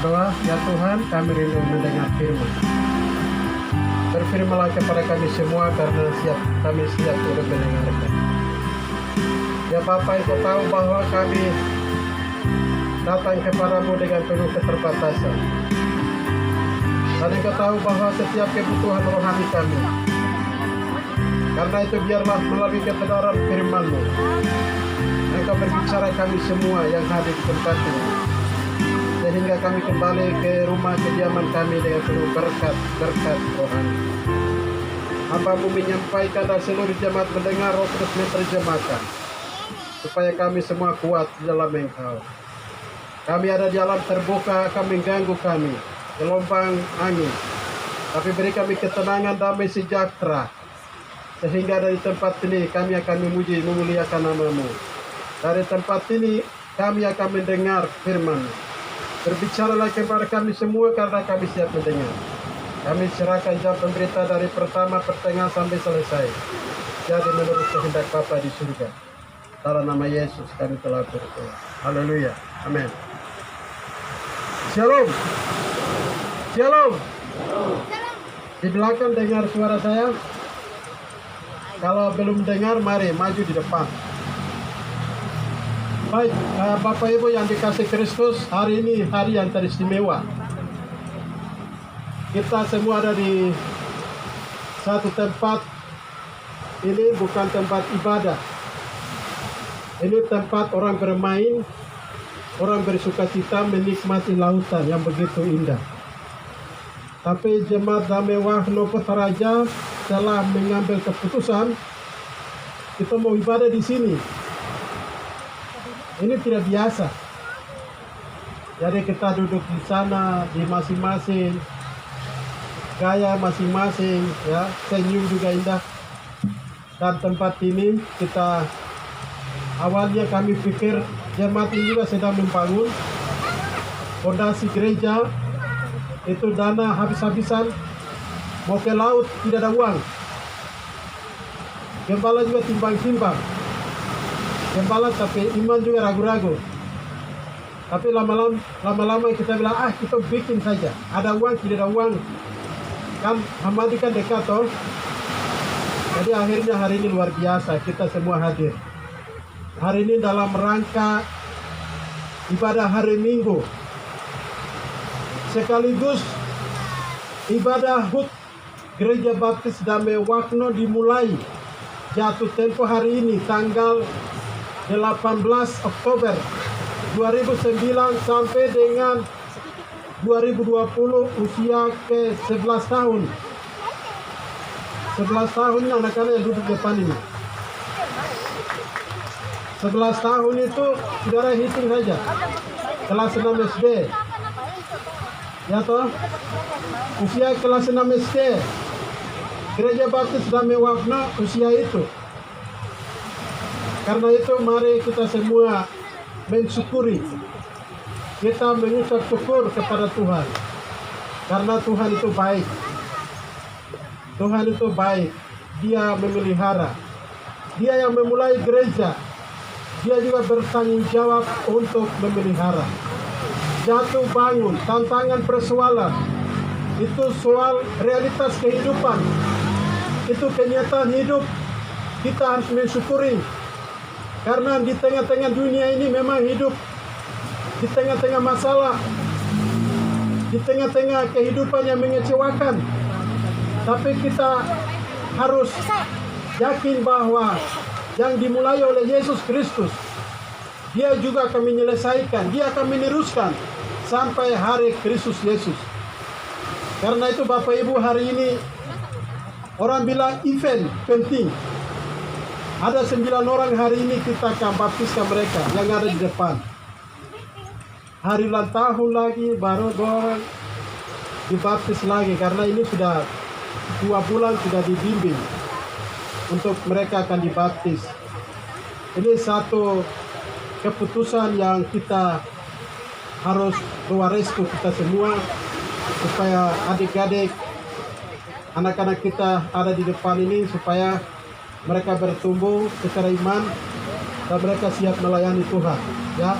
berdoa, ya Tuhan, kami rindu mendengar firman. Berfirmanlah kepada kami semua karena kami siap untuk mendengarkan. Ya Bapa, Engkau tahu bahwa kami datang kepadamu dengan penuh keterbatasan. Dan Engkau tahu bahwa setiap kebutuhan rohani kami. Karena itu biarlah melalui kebenaran firman-Mu, Engkau berbicara kami semua yang hadir di tempat ini, sehingga kami kembali ke rumah kediaman kami dengan penuh berkat rohani. Hamba-Mu menyampaikan dan seluruh jemaat mendengar, Roh Kudus menerjemahkan, supaya kami semua kuat di dalam Engkau. Kami ada di alam terbuka, akan mengganggu kami gelombang angin, tapi beri kami ketenangan, damai, sejahtera, sehingga dari tempat ini kami akan memuji, memuliakan nama-Mu. Dari tempat ini kami akan mendengar firman. Berbicaralah kepada kami semua karena kami siap mendengar. Kami serahkan jam pemberita dari pertama, pertengahan sampai selesai. Jadi menurut kehendak Bapa di surga. Dalam nama Yesus kami telah berdoa. Haleluya. Amin. Shalom. Shalom. Di belakang dengar suara saya? Kalau belum dengar, mari maju di depan. Baik, Bapak Ibu yang dikasih Kristus, hari ini hari yang teristimewa. Kita semua ada di satu tempat. Ini bukan tempat ibadah. Ini tempat orang bermain, orang bersukacita menikmati lautan yang begitu indah. Tapi Jemaat Damai Wahno Petaraja telah mengambil keputusan kita mau ibadah di sini. Ini tidak biasa. Jadi kita duduk di sana di masing-masing, gaya masing-masing, ya, senyum juga indah. Dan tempat ini kita awalnya kami pikir jemaat ini juga sedang membangun fondasi gereja, itu dana habis-habisan, mau ke laut tidak ada uang. Gembala juga timbang-timbang. Gembala tapi iman juga ragu-ragu. Tapi lama-lama kita bilang, kita bikin saja. Ada uang, tidak ada uang. Kan Hamadi kan dekat toh. Jadi akhirnya hari ini luar biasa, kita semua hadir. Hari ini dalam rangka ibadah hari Minggu. Sekaligus ibadah HUT Gereja Baptis Damai Wahno dimulai jatuh tempo hari ini tanggal 18 Oktober 2009 sampai dengan 2020 usia ke 11 tahun. 11 tahun anak-anak yang duduk depan ini. 11 tahun itu saudara hitung saja. Kelas 6 SD. Ya toh? Usia kelas 6 SD. Gereja Baptis Damai Wahno usia itu. Karena itu mari kita semua mensyukuri. Kita mengucap syukur kepada Tuhan. Karena Tuhan itu baik. Tuhan itu baik. Dia memelihara. Dia yang memulai gereja. Dia juga bertanggung jawab untuk memelihara. Jatuh bangun, tantangan persoalan. Itu soal realitas kehidupan. Itu kenyataan hidup. Kita harus mensyukuri. Karena di tengah-tengah dunia ini memang hidup di tengah-tengah masalah. Di tengah-tengah kehidupan yang mengecewakan. Tapi kita harus yakin bahwa yang dimulai oleh Yesus Kristus, Dia juga akan menyelesaikan, Dia akan meneruskan sampai hari Kristus Yesus. Karena itu Bapak Ibu, hari ini orang bilang event penting. Ada 9 orang hari ini kita akan baptiskan mereka yang ada di depan. Hari ulang tahun lagi baru 2 orang dibaptis lagi, karena ini sudah 2 bulan sudah dibimbing untuk mereka akan dibaptis. Ini satu keputusan yang kita harus keluar restu kita semua, supaya adik-adik anak-anak kita ada di depan ini, supaya mereka bertumbuh secara iman dan mereka siap melayani Tuhan. Ya,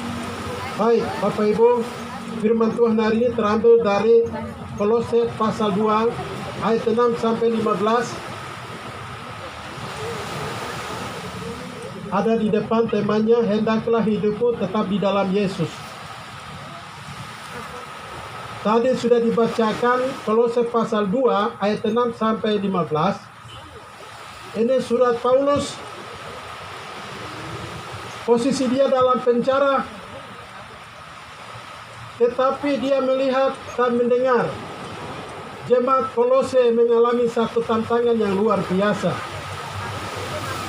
baik Bapak Ibu, firman Tuhan hari ini terambil dari Kolose pasal 2 ayat 6 sampai 15. Ada di depan temanya, hendaklah hidupku tetap di dalam Yesus. Tadi sudah dibacakan Kolose pasal 2 ayat 6 sampai 15. Ini surat Paulus. Posisi dia dalam penjara, tetapi dia melihat dan mendengar jemaat Kolose mengalami satu tantangan yang luar biasa.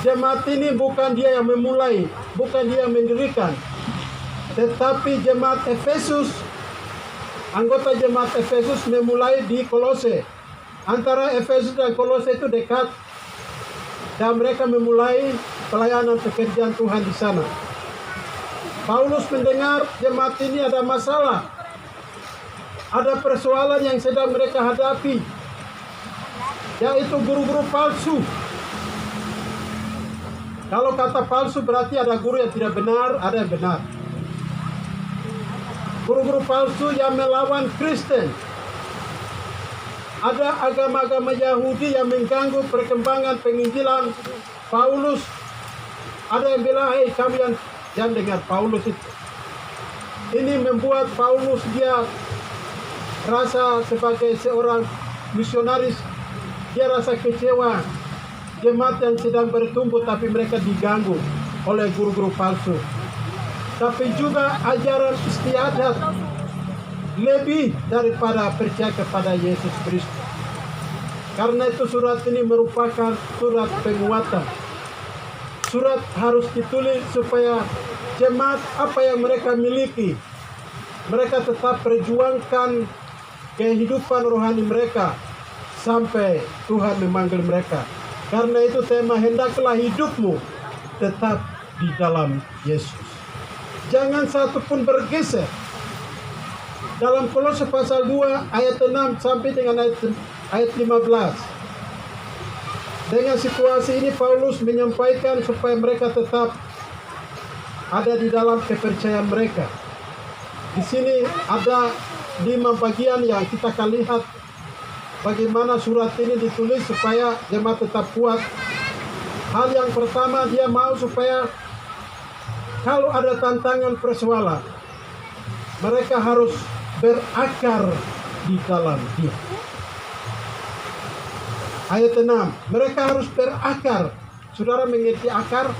Jemaat ini bukan dia yang memulai, bukan dia yang mendirikan, tetapi jemaat Efesus, anggota jemaat Efesus memulai di Kolose. Antara Efesus dan Kolose itu dekat, dan mereka memulai pelayanan pekerjaan Tuhan di sana. Paulus mendengar jemaat ini ada masalah, ada persoalan yang sedang mereka hadapi, yaitu guru-guru palsu. Kalau kata palsu berarti ada guru yang tidak benar, ada yang benar. Guru-guru palsu yang melawan Kristen. Ada agama-agama Yahudi yang mengganggu perkembangan penginjilan Paulus. Ada yang bilang, hei kamu yang dengar Paulus itu. Ini membuat Paulus dia rasa sebagai seorang misionaris. Dia rasa kecewa. Jemaat yang sedang bertumbuh tapi mereka diganggu oleh guru-guru palsu. Tapi juga ajaran istiadat lebih daripada percaya kepada Yesus Kristus. Karena itu surat ini merupakan surat penguatan. Surat harus ditulis supaya jemaat apa yang mereka miliki, mereka tetap perjuangkan kehidupan rohani mereka sampai Tuhan memanggil mereka. Karena itu tema hendaklah hidupmu tetap di dalam Yesus. Jangan satupun bergeser. Dalam Kolose pasal 2 ayat 6 sampai dengan ayat 15. Dengan situasi ini Paulus menyampaikan supaya mereka tetap ada di dalam kepercayaan mereka. Di sini ada 5 bagian yang kita akan lihat bagaimana surat ini ditulis supaya jemaat tetap kuat. Hal yang pertama, dia mau supaya kalau ada tantangan persoalan, mereka harus berakar di dalam Dia. Ayat 6, mereka harus berakar. Saudara mengerti akar?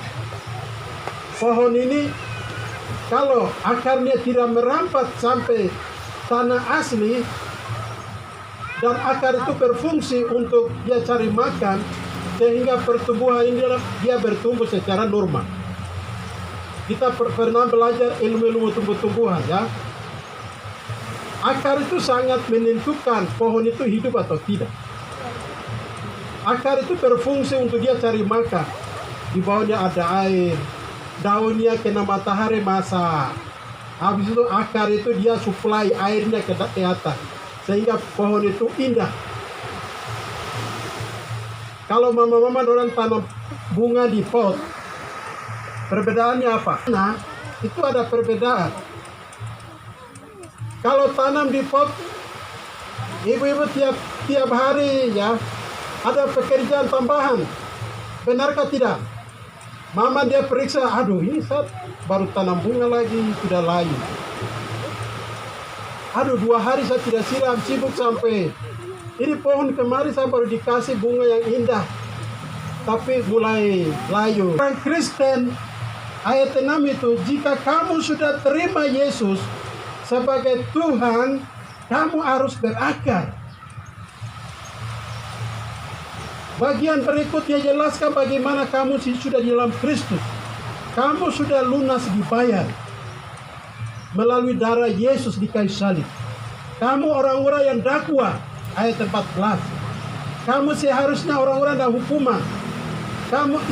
Pohon ini, kalau akarnya tidak merambat sampai tanah asli, dan akar itu berfungsi untuk dia cari makan, sehingga pertumbuhan ini dia bertumbuh secara normal. Kita pernah belajar ilmu-ilmu tumbuh-tumbuhan, ya. Akar itu sangat menentukan pohon itu hidup atau tidak. Akar itu berfungsi untuk dia cari makan. Di bawahnya ada air, daunnya kena matahari masak. Habis itu akar itu dia suplai airnya ke atas, sehingga pohon itu indah. Kalau mama-mama orang tanam bunga di pot, perbedaannya apa? Nah, itu ada perbedaan. Kalau tanam di pot, ibu-ibu tiap hari ya ada pekerjaan tambahan. Benarkah tidak? Mama dia periksa, aduh ini saat baru tanam bunga lagi, sudah layu. Aduh 2 hari saya tidak siram, sibuk sampai. Ini pohon kemarin saya baru dikasih bunga yang indah, tapi mulai layu. Orang Kristen, ayat 6 itu, jika kamu sudah terima Yesus sebagai Tuhan, kamu harus berakar. Bagian berikutnya jelaskan bagaimana kamu sudah di dalam Kristus. Kamu sudah lunas dibayar melalui darah Yesus di kayu salib. Kamu orang-orang yang dakwah, ayat 14. Kamu seharusnya orang-orang yang hukuman.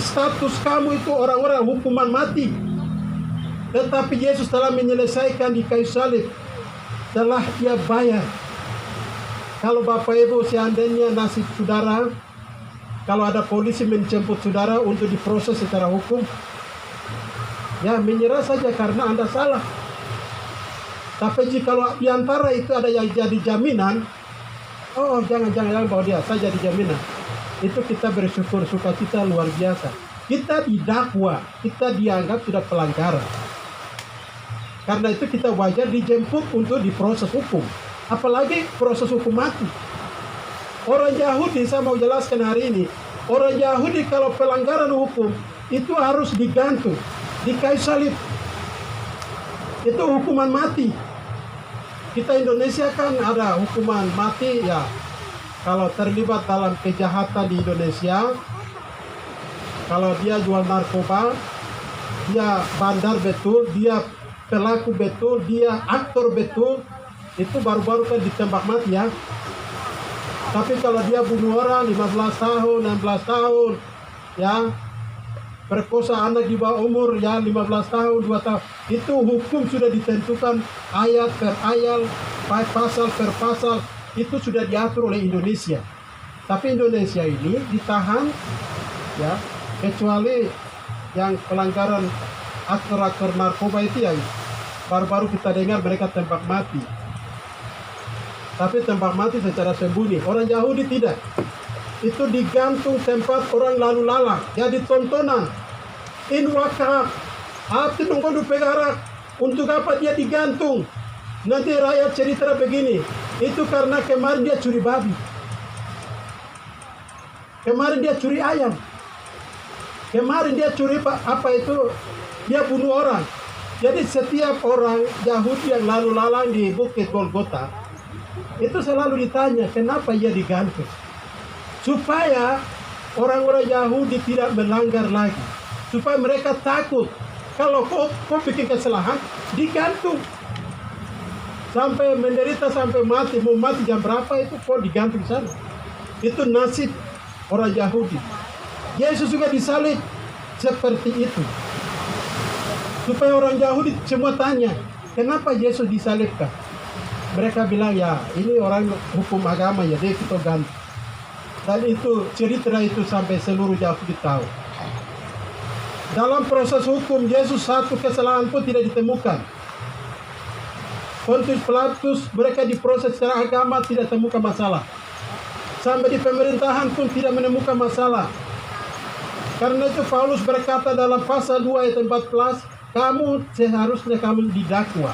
Status kamu itu orang-orang hukuman mati. Tetapi Yesus telah menyelesaikan di kayu salib. Telah dia bayar. Kalau Bapak Ibu seandainya nasib saudara, kalau ada polisi menjemput saudara untuk diproses secara hukum, ya menyerah saja karena Anda salah. Tapi jika di antara itu ada yang jadi jaminan, oh jangan bawa dia, saya jadi jaminan. Itu kita bersyukur, sukacita luar biasa. Kita didakwa, kita dianggap sudah pelanggaran. Karena itu kita wajar dijemput untuk diproses hukum. Apalagi proses hukum mati. Orang Yahudi, saya mau jelaskan hari ini, orang Yahudi kalau pelanggaran hukum itu harus digantung di kayu salib. Itu hukuman mati. Kita Indonesia kan ada hukuman mati ya. Kalau terlibat dalam kejahatan di Indonesia, kalau dia jual narkoba, dia bandar betul, dia pelaku betul, dia aktor betul, itu baru-baru kan ditembak mati ya. Tapi kalau dia bunuh orang 15 tahun, 16 tahun, ya, perkosa anak di bawah umur, ya 15 tahun, 2 tahun, itu hukum sudah ditentukan ayat per ayat, pasal per pasal, itu sudah diatur oleh Indonesia. Tapi Indonesia ini ditahan, ya, kecuali yang pelanggaran aktor-aktor narkoba itu yang baru-baru kita dengar mereka tembak mati. Tapi tembak mati secara sembunyi. Orang Yahudi tidak. Itu digantung tempat orang lalu lalang. Jadi tontonan. In wakaf. Hati nunggu pegara. Untuk apa dia digantung? Nanti rakyat cerita begini. Itu karena kemarin dia curi babi. Kemarin dia curi ayam. Kemarin dia curi apa itu? Dia bunuh orang. Jadi setiap orang Yahudi yang lalu lalang di Bukit Golgota itu selalu ditanya kenapa ia digantung. Supaya orang-orang Yahudi tidak melanggar lagi. Supaya mereka takut. Kalau kau bikin kesalahan, digantung. Sampai menderita, sampai mati. Mau mati jam berapa itu kau digantung sana. Itu nasib orang Yahudi. Yesus juga disalib seperti itu. Supaya orang Yahudi semua tanya, kenapa Yesus disalibkan? Mereka bilang, ya ini orang hukum agama ya, dia kita ganti. Dan itu cerita itu sampai seluruh Yahudi tahu. Dalam proses hukum, Yesus satu kesalahan pun tidak ditemukan. Pontius Pilatus mereka diproses secara agama tidak temukan masalah. Sampai di pemerintahan pun tidak menemukan masalah. Karena itu Paulus berkata dalam pasal 2 ayat 14, kamu seharusnya kamu didakwa.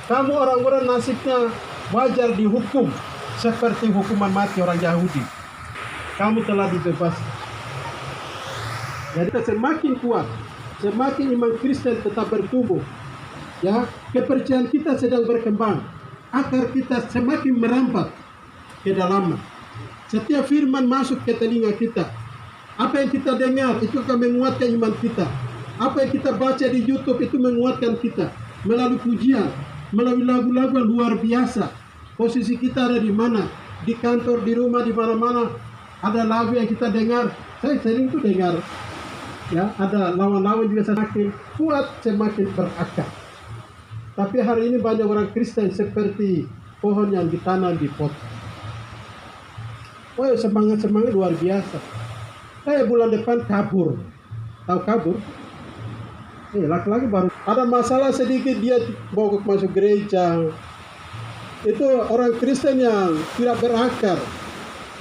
Kamu orang-orang nasibnya wajar dihukum seperti hukuman mati orang Yahudi. Kamu telah dibebaskan. Jadi semakin kuat, semakin iman Kristen tetap bertumbuh. Ya, kepercayaan kita sedang berkembang. Akar kita semakin merambat ke dalam. Setiap firman masuk ke telinga kita. Apa yang kita dengar itu akan menguatkan iman kita. Apa yang kita baca di YouTube itu menguatkan kita. Melalui pujian, melalui lagu-lagu yang luar biasa. Posisi kita ada di mana? Di kantor, di rumah, di mana-mana. Ada lagu yang kita dengar. Saya sering tuh dengar. Ya, ada lawan-lawan juga semakin kuat, semakin berakar. Tapi hari ini banyak orang Kristen seperti pohon yang ditanam di pot. Oh, semangat-semangat luar biasa. Saya bulan depan kabur. Tahu kabur? Laki-laki baru ada masalah sedikit dia mogok masuk gereja. Itu orang Kristen yang tidak berakar,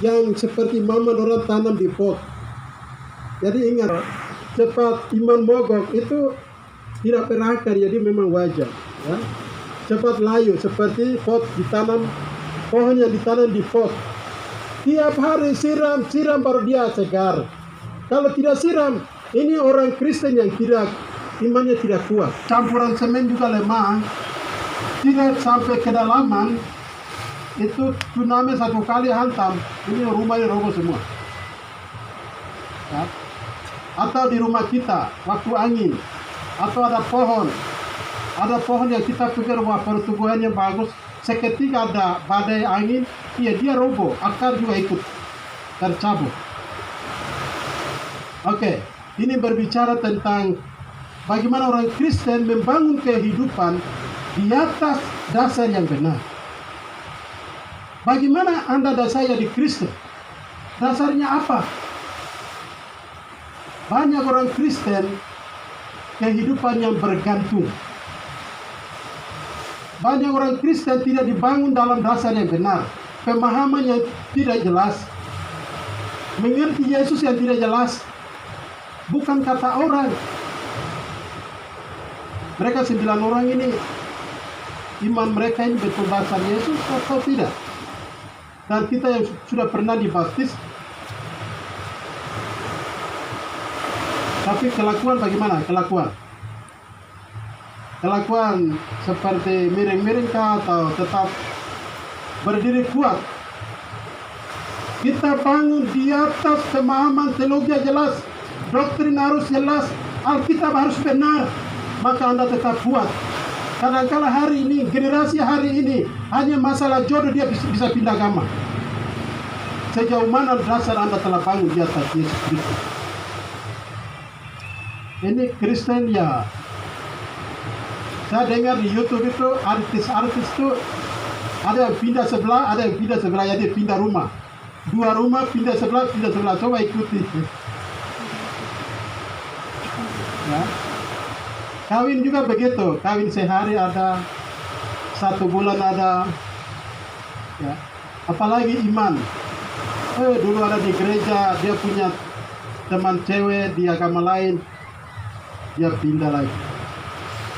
yang seperti maman orang tanam di pot. Jadi ingat, cepat iman mogok itu tidak berakar, jadi memang wajar. Ya. Cepat layu seperti pot ditanam, pohon yang ditanam di pot. Tiap hari siram baru dia segar. Kalau tidak siram, ini orang Kristen yang tidak imannya tidak kuat. Campuran semen juga lemah, tidak sampai kedalaman. Itu tsunami satu kali hantam, ini rumahnya roboh semua. Ya. Atau di rumah kita, waktu angin, atau ada pohon yang kita pikir wah pertumbuhannya bagus, seketika ada badai angin, dia roboh, akar juga ikut tercabut. Oke, ini berbicara tentang bagaimana orang Kristen membangun kehidupan di atas dasar yang benar. Bagaimana Anda dan saya di Kristen? Dasarnya apa? Banyak orang Kristen kehidupan yang bergantung. Banyak orang Kristen tidak dibangun dalam dasar yang benar. Pemahaman yang tidak jelas. Mengerti Yesus yang tidak jelas. Bukan kata orang. Mereka 9 orang ini, iman mereka ini betul dasar Yesus atau tidak? Dan kita yang sudah pernah dibaptis, tapi kelakuan bagaimana? Kelakuan seperti miring-miring kah atau tetap berdiri kuat? Kita bangun di atas pemahaman teologi jelas, doktrin harus jelas, Alkitab harus benar, maka Anda tetap kuat. Kadang-kala hari ini, generasi hari ini, hanya masalah jodoh dia bisa pindah agama. Sejauh mana dasar Anda telah bangun di atas Yesus Kristus? Ini Kristen ya. Saya dengar di YouTube itu artis-artis itu ada yang pindah sebelah, ada yang pindah sebelah, jadi pindah rumah. 2 rumah pindah sebelah. Coba ikuti. Ya. Kawin juga begitu, kawin sehari ada, 1 bulan ada, ya. Apalagi iman. Dulu ada di gereja, dia punya teman cewek di agama lain, dia pindah lagi.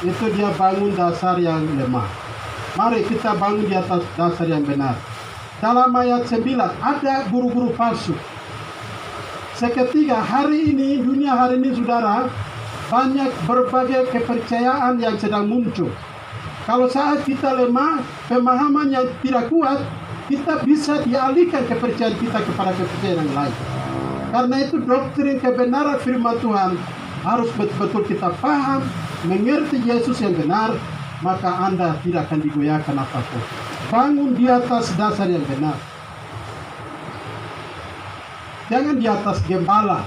Itu dia bangun dasar yang lemah. Mari kita bangun di atas dasar yang benar. Dalam ayat 9 ada guru-guru palsu. Seketika hari ini, dunia hari ini saudara, banyak berbagai kepercayaan yang sedang muncul. Kalau saat kita lemah, pemahaman yang tidak kuat, kita bisa dialihkan kepercayaan kita kepada kepercayaan yang lain. Karena itu doktrin kebenaran firman Tuhan harus betul-betul kita paham, mengerti Yesus yang benar, maka Anda tidak akan digoyahkan apapun. Bangun di atas dasar yang benar. Jangan di atas gembala,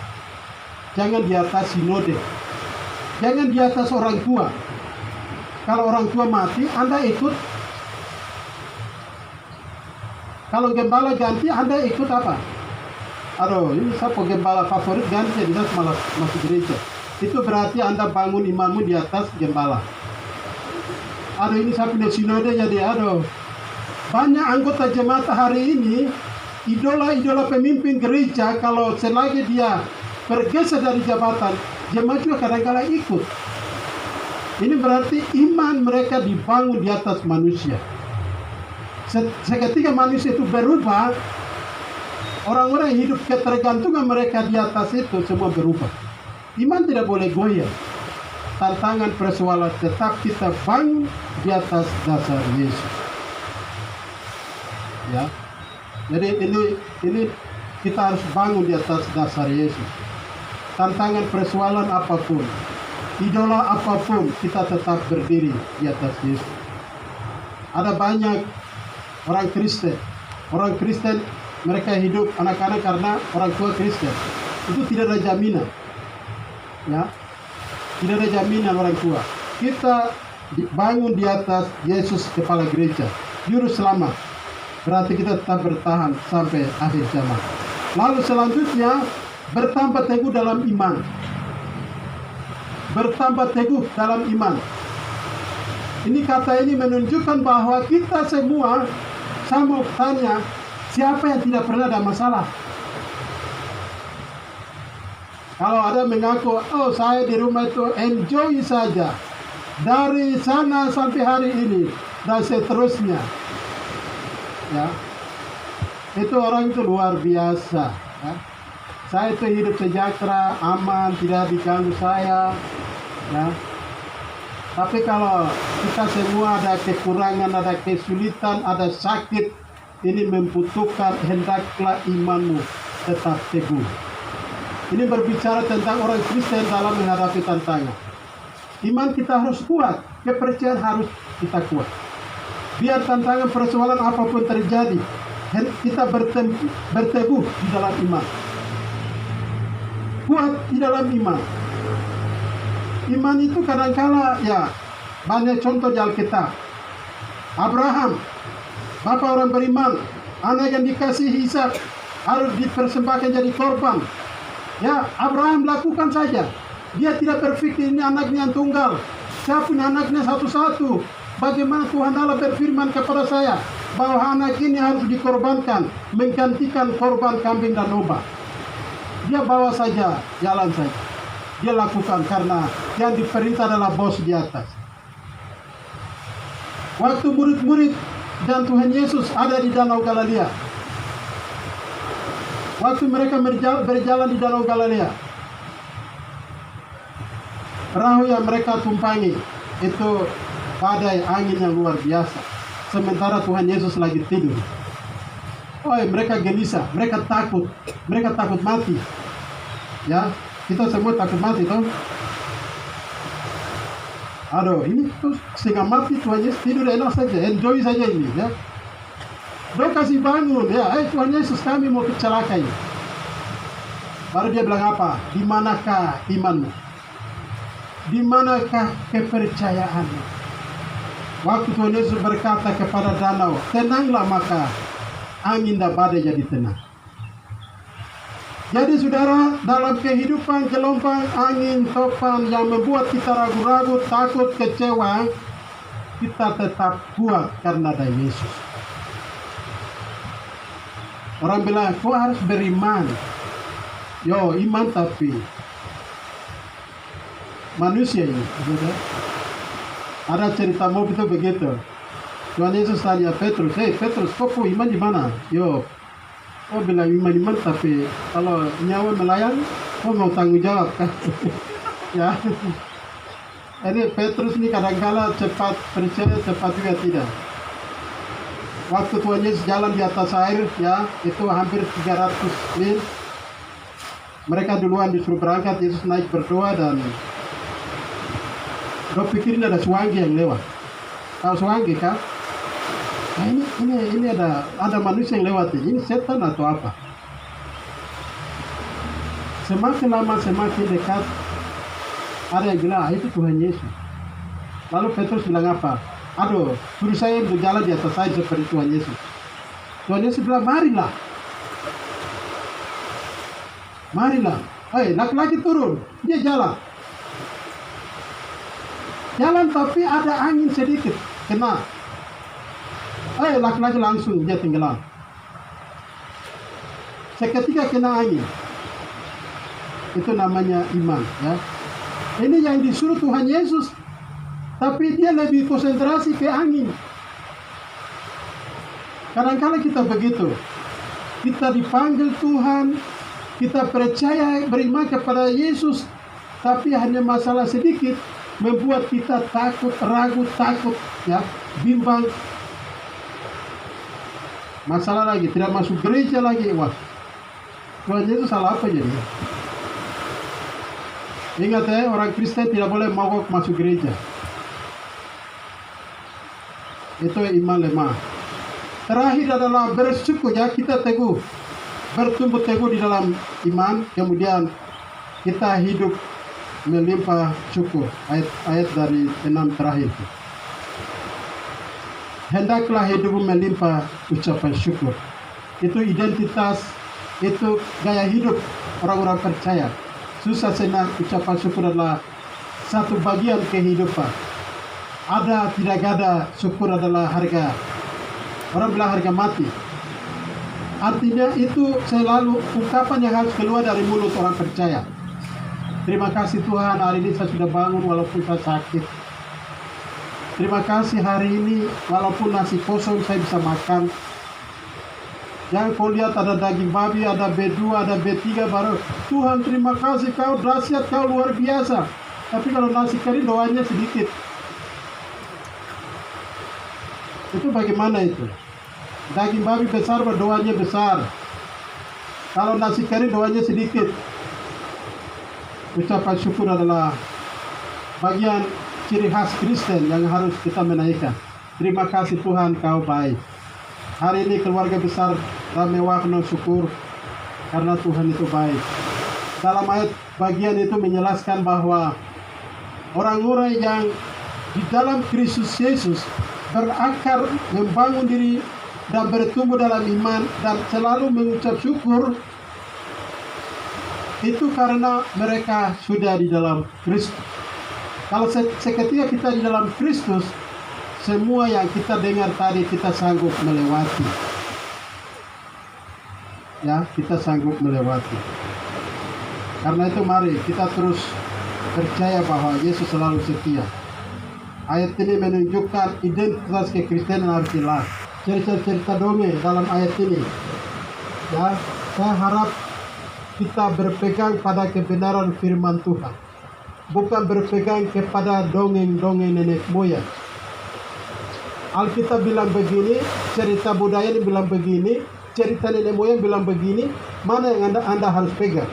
jangan di atas sinode, jangan di atas orang tua. Kalau orang tua mati, Anda ikut. Kalau gembala ganti, Anda ikut apa? Aduh, ini siapa gembala favorit ganti, jadi saya malah masuk gereja. Itu berarti Anda bangun imanmu di atas gembala. Aduh, ini saya punya sinode jadi, aduh. Banyak anggota jemaat hari ini, idola-idola pemimpin gereja, kalau selagi dia bergeser dari jabatan, jemaat juga kadang-kadang ikut. Ini berarti iman mereka dibangun di atas manusia. Seketika manusia itu berubah, orang-orang yang hidup ketergantungan mereka di atas itu semua berubah. Iman tidak boleh goyah. Tantangan persoalan tetap kita bangun di atas dasar Yesus. Ya. Jadi ini kita harus bangun di atas dasar Yesus. Tantangan persoalan apapun, idola apapun, kita tetap berdiri di atas Yesus. Ada banyak orang Kristen mereka hidup anak-anak karena orang tua Kristen. Itu tidak ada jaminan. Ya. Tidak ada jaminan orang tua. Kita bangun di atas Yesus kepala gereja, juru selamat. Berarti kita tetap bertahan sampai akhir zaman. Lalu selanjutnya bertambah teguh dalam iman. Bertambah teguh dalam iman. Ini kata ini menunjukkan bahwa kita semua, saya mau tanya, siapa yang tidak pernah ada masalah? Kalau ada mengaku, oh saya di rumah itu enjoy saja, dari sana sampai hari ini, dan seterusnya. Ya, itu orang itu luar biasa. Ya. Saya itu hidup sejahtera, aman, tidak diganggu saya. Ya. Tapi kalau kita semua ada kekurangan, ada kesulitan, ada sakit, ini membutuhkan hendaklah imanmu tetap teguh. Ini berbicara tentang orang Kristen dalam menghadapi tantangan. Iman kita harus kuat, kepercayaan harus kita kuat. Biar tantangan persoalan apapun terjadi, kita berteguh di dalam iman. Kuat di dalam iman. Iman itu kadang-kala ya banyak contoh di Alkitab. Abraham, bapak orang beriman, anak yang dikasihi Ishak harus dipersembahkan jadi korban. Ya, Abraham lakukan saja. Dia tidak berpikir ini anaknya yang tunggal. Saya punya anaknya satu-satu. Bagaimana Tuhan Allah berfirman kepada saya bahwa anak ini harus dikorbankan, menggantikan korban kambing dan domba. Dia bawa saja, jalan saja. Dia lakukan karena yang diperintah adalah bos di atas. Waktu murid-murid dan Tuhan Yesus ada di Danau Galilea. Waktu mereka berjalan di Danau Galilea, perahu yang mereka tumpangi itu badai angin yang luar biasa. Sementara Tuhan Yesus lagi tidur. Mereka gelisah, mereka takut mati. Ya, kita semua takut mati toh. Aduh, ini tuh setengah mati, Tuhan Yesus tidur enak saja, enjoy saja ini. Ya. Doa kasih bangun, ya, Tuhan Yesus kami mau kecelakaan. Baru dia bilang apa? Di manakah imanmu? Di manakah kepercayaanmu? Waktu Tuhan Yesus berkata kepada danau, tenanglah, maka angin dan badai jadi tenang. Jadi saudara, dalam kehidupan gelombang angin topan yang membuat kita ragu-ragu, takut, kecewa, kita tetap kuat karena ada Yesus. Orang bilang, kau harus beriman. Yo, iman tapi manusia ini. Ada cerita mau itu begitu. Tuhan Yesus tanya Petrus, Petrus, kau iman di mana? Yo, kau bilang iman tapi kalau nyawa melayang, kau mau tanggung jawab kan? Ya. Jadi Petrus ini kadang-kala cepat percaya, cepat juga tidak. Waktu Tuhan Yesus jalan di atas air, ya, itu hampir 300 mil. Mereka duluan disuruh berangkat, Yesus naik berdoa dan kau pikirin ada suanggi yang lewat. Tahu suanggi kan? Nah, ini ada manusia yang lewat ini setan atau apa? Semakin lama semakin dekat, ada yang bilang itu Tuhan Yesus. Lalu Petrus bilang apa? Aduh, suruh saya berjalan di atas air seperti Tuhan Yesus. Tuhan Yesus bilang, marilah. Marilah. Laki-laki turun, dia jalan. Jalan tapi ada angin sedikit, kena. Laki-laki langsung dia tenggelam. Seketika kena angin. Itu namanya iman, ya. Ini yang disuruh Tuhan Yesus, tapi dia lebih konsentrasi ke angin. Kadang-kadang kita begitu. Kita dipanggil Tuhan, kita percaya beriman kepada Yesus, tapi hanya masalah sedikit membuat kita takut, ragu, ya, bimbang. Masalah lagi, tidak masuk gereja lagi. Wah, Tuhan Yesus salah apa jadi? Ingat ya, orang Kristen tidak boleh mogok masuk gereja. Itu iman lemah. Terakhir adalah bersyukur, ya, kita teguh, bertumbuh teguh di dalam iman, kemudian kita hidup melimpah syukur. Ayat dari 6 terakhir. Hendaklah hidupmu melimpah ucapan syukur. Itu identitas, itu gaya hidup orang-orang percaya. Susah senang ucapan syukur adalah satu bagian kehidupan. Ada tidak ada, syukur adalah harga. Orang bilang harga mati. Artinya itu selalu ungkapan yang harus keluar dari mulut orang percaya. Terima kasih Tuhan, hari ini saya sudah bangun walaupun saya sakit. Terima kasih hari ini walaupun nasi kosong saya bisa makan. Yang kau lihat ada daging babi, ada B2, ada B3 baru. Tuhan terima kasih, kau dahsyat, kau luar biasa. Tapi kalau nasi kering doanya sedikit. Itu bagaimana itu? Daging babi besar, doanya besar. Kalau nasi kering doanya sedikit. Ucapan syukur adalah bagian ciri khas Kristen yang harus kita menaikkan. Terima kasih Tuhan, kau baik. Hari ini keluarga besar ramai wakna syukur karena Tuhan itu baik. Dalam ayat bagian itu menjelaskan bahwa orang-orang yang di dalam Kristus Yesus berakar, membangun diri dan bertumbuh dalam iman dan selalu mengucap syukur, itu karena mereka sudah di dalam Kristus. Kalau seketika kita di dalam Kristus, semua yang kita dengar tadi kita sanggup melewati. Ya, kita sanggup melewati. Karena itu mari kita terus percaya bahwa Yesus selalu setia. Ayat ini menunjukkan identitas kekristenan harus jelas. Cerita-cerita dongeng dalam ayat ini. Ya, saya harap kita berpegang pada kebenaran firman Tuhan, bukan berpegang kepada dongeng-dongeng nenek moyang. Alkitab bilang begini, cerita budaya ini bilang begini, cerita nenek moyang bilang begini. Mana yang anda harus pegang?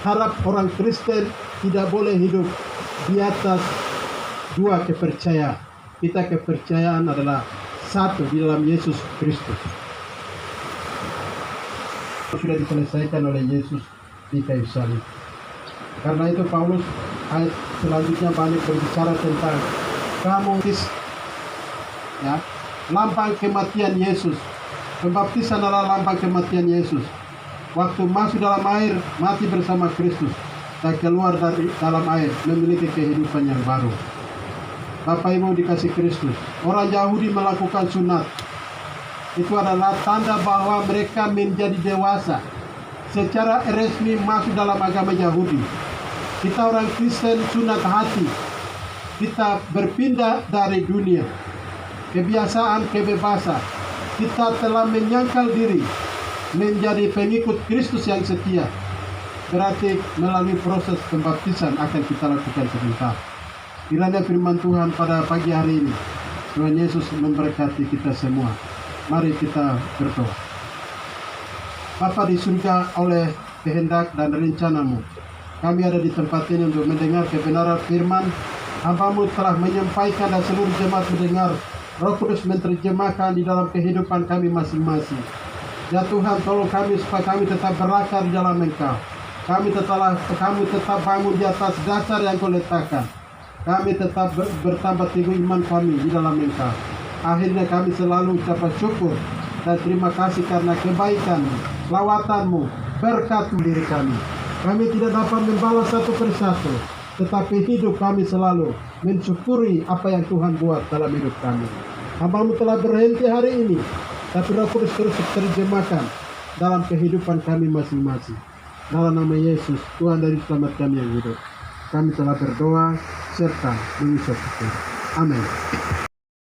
Harap orang Kristen tidak boleh hidup di atas dua kepercayaan. Kita kepercayaan adalah satu di dalam Yesus Kristus. Sudah diselesaikan oleh Yesus di kayu salib. Karena itu Paulus ayat selanjutnya banyak berbicara tentang kamu, ya, lambang kematian Yesus. Pembaptisan adalah lambang kematian Yesus. waktu masuk dalam air, mati bersama Kristus, dan keluar dari dalam air, memiliki kehidupan yang baru. Bapak Ibu dikasih Kristus, orang Yahudi melakukan sunat. Itu adalah tanda bahwa mereka menjadi dewasa, secara resmi masuk dalam agama Yahudi. Kita orang Kristen sunat hati. Kita berpindah dari dunia, kebiasaan kebebasan. Kita telah menyangkal diri menjadi pengikut Kristus yang setia. Berarti melalui proses pembaptisan akan kita lakukan sebentar. Kiranya firman Tuhan pada pagi hari ini, Tuhan Yesus memberkati kita semua. Mari kita berdoa. Bapa di surga, oleh kehendak dan rencanamu, kami ada di tempat ini untuk mendengar kebenaran firman. Hamba-Mu telah menyampaikan dan seluruh jemaat mendengar. Roh Kudus menerjemahkan di dalam kehidupan kami masing-masing. Ya Tuhan, tolong kami supaya kami tetap berakar di dalam Engkau. Kami tetap bangun di atas dasar yang Kau letakkan. Kami tetap bertambah tinggi iman kami di dalam Engkau. Akhirnya kami selalu ucap syukur dan terima kasih karena kebaikan-Mu, lawatan-Mu, berkat diri kami. Kami tidak dapat membalas satu persatu, tetapi hidup kami selalu mensyukuri apa yang Tuhan buat dalam hidup kami. Hamba-Mu telah berhenti hari ini, tapi Roh Kudus terus terjemahkan dalam kehidupan kami masing-masing. Dalam nama Yesus, Tuhan dari selamat kami yang hidup, kami telah berdoa serta mengucap syukur. Amin.